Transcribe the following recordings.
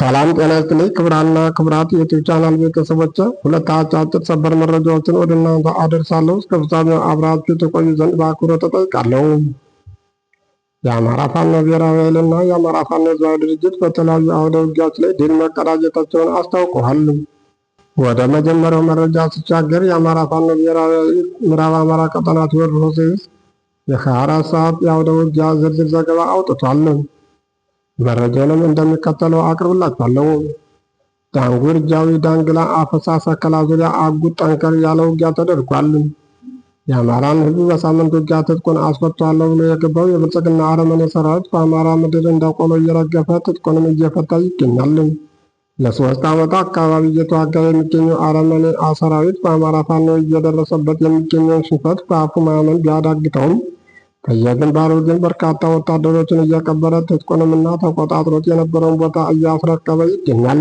ሰላም ጤና ይስጥልኝ ክቡራንና ክቡራት የዩቲዩብ ቻናል ቤተሰቦች፣ ሁለት አጫጭር ሰበር መረጃዎችን ወደ እናንተ አደርሳለሁ። እስከ ፍጻሜው አብራችሁ ተቆዩ ዘንድ በአክብሮት እጠይቃለሁ። የአማራ ፋኖ ብሔራዊ ኃይልና የአማራ ፋኖ ህዝባዊ ድርጅት በተለያዩ አውደ ውጊያዎች ላይ ድል መቀዳጀታቸውን አስታውቀዋል። ወደ መጀመሪያው መረጃ ሲሻገር የአማራ ፋኖ ብሔራዊ ኃይል ምዕራብ አማራ ቀጠና ቴዎድሮስ ዕዝ የ24 ሰዓት የአውደ ውጊያ ዝርዝር ዘገባ አውጥቷል። መረጃውንም እንደሚከተለው አቅርብላችኋለሁ። ዳንጉር፣ ጃዊ፣ ዳንግላ፣ አፈሳ፣ ሰከላ ዙሪያ አጉት ጠንከር ያለ ውጊያ ተደርጓል። የአማራን ህዝብ በሳምንት ውጊያ ትጥቁን አስፈቷለሁ ብሎ የገባው የብልጽግና አረመኔ ሰራዊት በአማራ ምድር እንደ ቆሎ እየረገፈ ትጥቁንም እየፈታ ይገኛል። ለ3 ዓመት አካባቢ እየተዋጋ የሚገኘው አረመኔ ሰራዊት በአማራ ፋኖ እየደረሰበት የሚገኘውን ሽንፈት በአፉ ማመን ቢያዳግተውም በየግንባሩ ግን በርካታ ወታደሮችን እየቀበረ ትጥቁንምና ተቆጣጥሮት የነበረውን ቦታ እያስረከበ ይገኛል።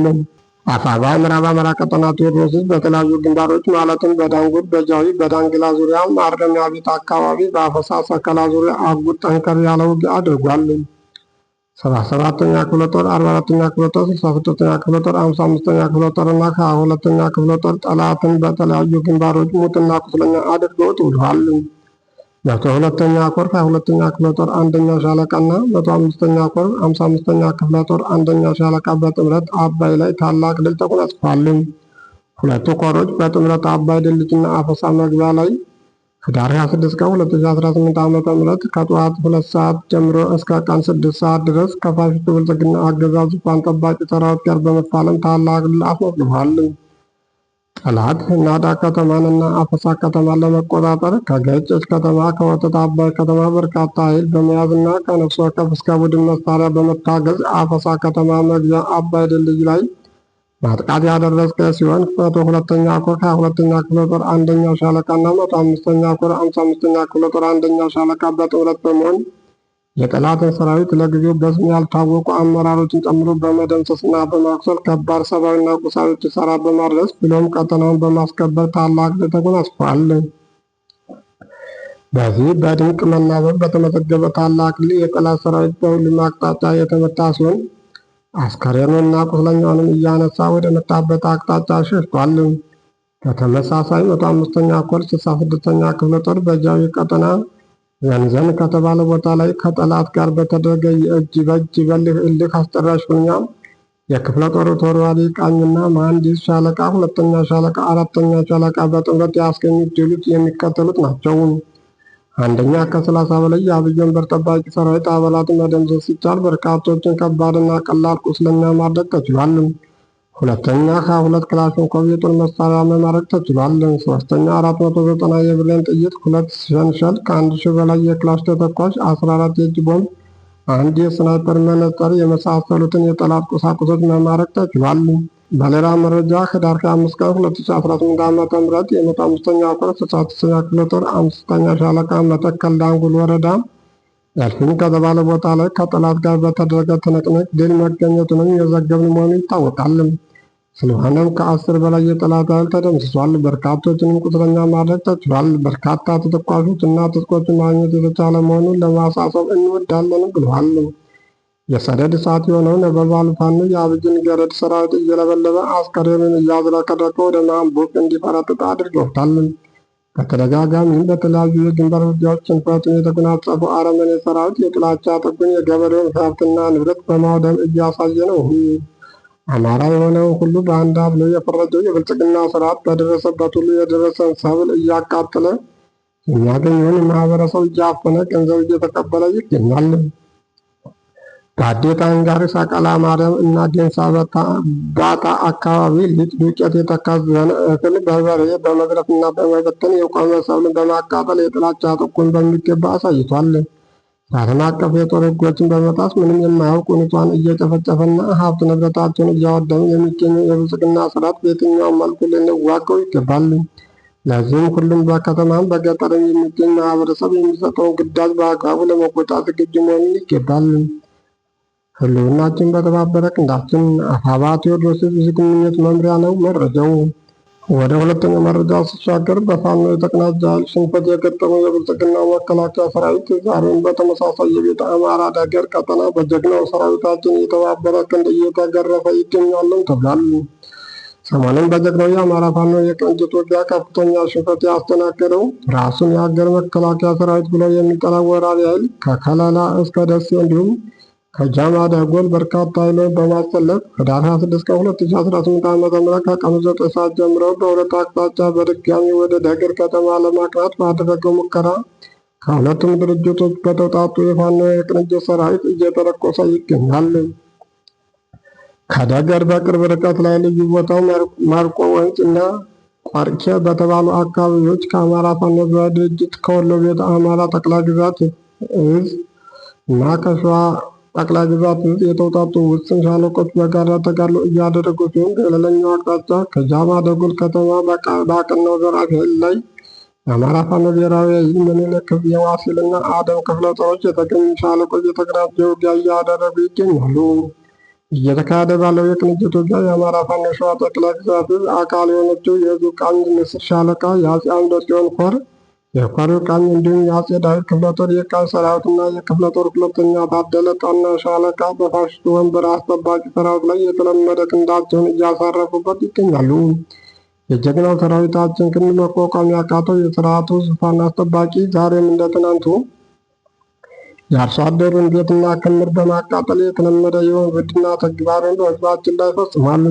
አፋባ ምዕራብ አማራ ቀጠና ቴዎድሮስ ዕዝ በተለያዩ ግንባሮች ማለትም በዳንጉር፣ በጃዊ፣ በዳንግላ ዙሪያ ማረሚያ ቤት አካባቢ፣ በአፈሳ ሰከላ ዙሪያ አጉት ጠንከር ያለ ውጊያ አድርጓል። 77ኛ ክፍለ ጦር፣ 44ኛ ክፍለ ጦር፣ 66ኛ ክፍለ ጦር፣ 55ኛ ክፍለ ጦር እና 22ኛ ክፍለ ጦር ጠላትን በተለያዩ ግንባሮች ሙትና ቁስለኛ አድርገውት ውለዋል። 102ኛ ኮር 22ኛ ክፍለ ጦር አንደኛ ሻለቃ እና 105ኛ ኮር 55ኛ ክፍለ ጦር አንደኛ ሻለቃ በጥምረት አባይ ላይ ታላቅ ድል ተጎናጽፈዋል። ሁለቱ ኮሮች በጥምረት አባይ ድልድይና አፈሳ መግቢያ ላይ ህዳር 26 ቀን 2018 ዓ.ም ከጠዋት 2 ሰዓት ጀምሮ እስከ ቀን 6 ሰዓት ድረስ ከፋሽስቱ ብልጽግና አገዛዝ ዙፋን ጠባቂ ሰራዊት ጋር በመፋለም ታላቅ ድል አስመዝግበዋል። ጠላት ናዳ ከተማንና አፈሳ ከተማን ለመቆጣጠር ከገጭች ከተማ ከወተት አባይ ከተማ በርካታ ኃይል በመያዝና ከነፍስ ወከፍ እስከ ቡድን መሳሪያ በመታገዝ አፈሳ ከተማ መግቢያ አባይ ድልድይ ላይ ማጥቃት ያደረሰ ሲሆን 102ኛ ኮር 22ኛ ክፍለ ጦር አንደኛ ሻለቃ እና 105ኛ ኮር 55ኛ ክፍለ ጦር አንደኛ ሻለቃ በጥምረት በመሆን የጠላትን ሰራዊት ለጊዜው በስም ያልታወቁ አመራሮችን ጨምሮ በመደምሰስና በማቁሰል ከባድ ሰብአዊና ቁሳዊ ኪሳራ በማድረስ ብሎም ቀጠናውን በማስከበር ታላቅ ድል ተጎናጽፈዋል። በዚህ በድንቅ መናበብ በተመዘገበ ታላቅ ድል የጠላት ሰራዊት በሁሉም አቅጣጫ የተመታ ሲሆን አስከሬኑንና ቁስለኛውንም እያነሳ ወደ መጣበት አቅጣጫ ሸሽቷል። በተመሳሳይ 105ኛ ኮር 66ኛ ክፍለ ጦር በጃዊ ቀጠና ዘንዘን ከተባለ ቦታ ላይ ከጠላት ጋር በተደረገ የእጅ በእጅ እልህ አስጨራሽ ፍልሚያ የክፍለ ጦሩ ተወርዋሪ ቃኝና መሐንዲስ ሻለቃ፣ 2ኛ ሻለቃ፣ 4ኛ ሻለቃ በጥምረት ያስገኙት ድሎች የሚከተሉት ናቸው። አንደኛ ከ30 በላይ የአብይ ወንበር ጠባቂ ሰራዊት አባላትን መደምሰስ ሲቻል በርካቶችን ከባድና ቀላል ቁስለኛ ማድረግ ተችሏል። ሁለተኛ 22 ክላሽንኮቭ የጦር መሳሪያ መማረክ ተችሏል። ሶስተኛ 490 የብሬን ጥይት፣ 2 ሸንሸል፣ ከ1000 በላይ የክላሽ ተተኳሽ፣ 14 የእጅ ቦምብ፣ 1 የስናይፐር መነጽር የመሳሰሉትን የጠላት ቁሳቁሶች መማረክ ተችሏል። በሌላ መረጃ ህዳር 25 ቀን 2018 ዓ.ም የ105ኛ ኮር 66ኛ ክፍለ ጦር 5ኛ ሻለቃ መተከል ዳንጉል ወረዳ ያልፍኝ ከተባለ ቦታ ላይ ከጠላት ጋር በተደረገ ትንቅንቅ ድል መገኘቱንም የዘገብን መሆኑ ይታወቃል። ስለሆነም ከ10 በላይ የጠላት ኃይል ተደምስሷል። በርካቶችንም ቁስለኛ ማድረግ ተችሏል። በርካታ ተተኳሾች እና ትጥቆችን ማግኘት የተቻለ መሆኑን ለማሳሰብ እንወዳለን ብለዋል። የሰደድ እሳት የሆነው ነበልባሉ ፋኖ የአብይን ገረድ ሰራዊት እየለበለበ አስከሬኑን እያዝረከረከ ወደ ማንቡቅ እንዲፈረጥጥ አድርገውታል። በተደጋጋሚም በተለያዩ የግንባር ውጊያዎች ሽንፈቱን የተጎናጸፈው አረመኔ ሰራዊት የጥላቻ ጥጉን የገበሬውን ሀብትና ንብረት በማውደም እያሳየ ነው። አማራ የሆነውን ሁሉ በአንድ ብሎ የፈረጀው የብልጽግና ስርዓት በደረሰበት ሁሉ የደረሰን ሰብል እያቃጠለ የሚያገኘውን ማህበረሰብ እያፈነ ገንዘብ እየተቀበለ ይገኛል። በአዴት አንጋሪ፣ ሰቀላ ማርያም እና ዴንሳ ባታ አካባቢ ሊጥ ዱቄት የተከዘነ እህል በበሬ በመዝረፍና በመበተን የቆመ ሰብልን በማቃጠል የጥላቻ ጥጉን በሚገባ አሳይቷል። ዓለም አቀፍ የጦር ሕጎችን በመጣስ ምንም የማያውቁ ንጹሃን እየጨፈጨፈና ሀብት ንብረታቸውን እያወደሙ የሚገኘው የብልጽግና ስርዓት በየትኛውም መልኩ ልንዋጋው ይገባል። ለዚህም ሁሉም በከተማም በገጠርም የሚገኝ ማህበረሰብ የሚሰጠውን ግዳጅ በአግባቡ ለመወጣት ዝግጁ መሆን ይገባል። ህልውናችን በተባበረ ክንዳችን። አፋባ ቴዎድሮስ ዕዝ ግንኙነት መምሪያ ነው መረጃው። ወደ ሁለተኛ መረጃ ሲሻገር በፋኖ የተቀናጀ ኃይል ሽንፈት የገጠመው የብልጽግና መከላከያ ሰራዊት ዛሬም በተመሳሳይ የቤተ አማራ ዳገር ቀጠና በጀግናው ሰራዊታችን የተባበረ ክንድ እየተገረፈ ይገኛልን ተብሏል። ሰሞኑን በጀግናው የአማራ ፋኖ የቅንጅት ውጊያ ከፍተኛ ሽንፈት ያስተናገደው ራሱን የሀገር መከላከያ ሰራዊት ብሎ የሚጠራው ወራሪ ኃይል ከከለላ እስከ ደሴ እንዲሁም ከጃማ ዳጎል በርካታ ኃይሎች በማሰለፍ ህዳር 26 ቀን 2018 ዓ.ም ከቀኑ 9 ሰዓት ጀምሮ በሁለት አቅጣጫ በድጋሚ ወደ ደገር ከተማ ለማቅናት ባደረገው ሙከራ ከሁለቱም ድርጅቶች በተውጣጡ የፋኖ የቅንጅት ሰራዊት እየተለኮሰ ይገኛል። ከደገር በቅርብ ርቀት ላይ ልዩ ቦታው ማርቆ ወንዝ እና ቋርኬ በተባሉ አካባቢዎች ከአማራ ፋኖ ድርጅት ከወሎ ቤተ አማራ ጠቅላይ ግዛት እዝ እና ከሸዋ ጠቅላይ ግዛት ውስጥ የተውጣጡ ውስን ሻለቆች በጋራ ተጋድሎ እያደረጉ ሲሆን በሌላኛው አቅጣጫ ከጃማ ደጎል ከተማ ባቀናው ዘራፊ ኃይል ላይ የአማራ ፋኖ ብሔራዊ ኃይል ምኒልክ የዋሲልና አደም ክፍለ ጦሮች የተገኙ ሻለቆች የተቀናጀ ውጊያ እያደረጉ ይገኛሉ። እየተካሄደ ባለው የቅንጅት ውጊያ የአማራ ፋኖ ሸዋ ጠቅላይ ግዛት እዝ አካል የሆነችው የእዙ ቃኝ ንስር ሻለቃ የአፄ አምደ ጽዮን ኮር የኮሩ ቃኝ እንዲሁም የአፄ ዳዊት ክፍለ ጦር የቃኝ ሰራዊትና የክፍለ ጦር ሁለተኛ ታደለ ጣና ሻለቃ በፋሽስቱ ወንበር አስጠባቂ ሰራዊት ላይ የተለመደ ክንዳቸውን እያሳረፉበት ይገኛሉ። የጀግናው ሰራዊታችን ክንድ መቋቋም ያቃተው የስርዓቱ ዙፋን አስጠባቂ ዛሬም እንደ ትናንቱ የአርሶ አደሩን ቤትና ክምር በማቃጠል የተለመደ የወንብድና ተግባርን በህዝባችን ላይ ፈጽሟል።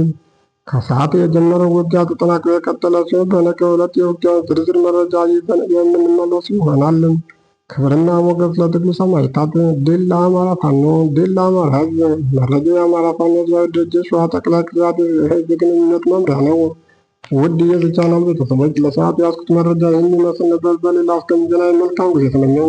ከሰዓት የጀመረው ውጊያ ተጠናክሮ የቀጠለ ሲሆን በነገው ዕለት የውጊያውን ዝርዝር መረጃ ይዘን የምንመለስ ይሆናል። ክብርና ሞገስ ለትግሉ ሰማዕታት! ድል ለአማራ ፋኖ! ድል ለአማራ ህዝብ! መረጃው የአማራ ፋኖ ህዝባዊ ድርጅት ሸዋ ጠቅላይ ግዛት የህዝብ ግንኙነት መምሪያ ነው። ውድ የዚህ ቻናል ቤተሰቦች ለሰዓት ያስኩት መረጃ ይህን ይመስል ነበር። በሌላ እስከምንገናኝ መልካም ጊዜ ተመኘሁ።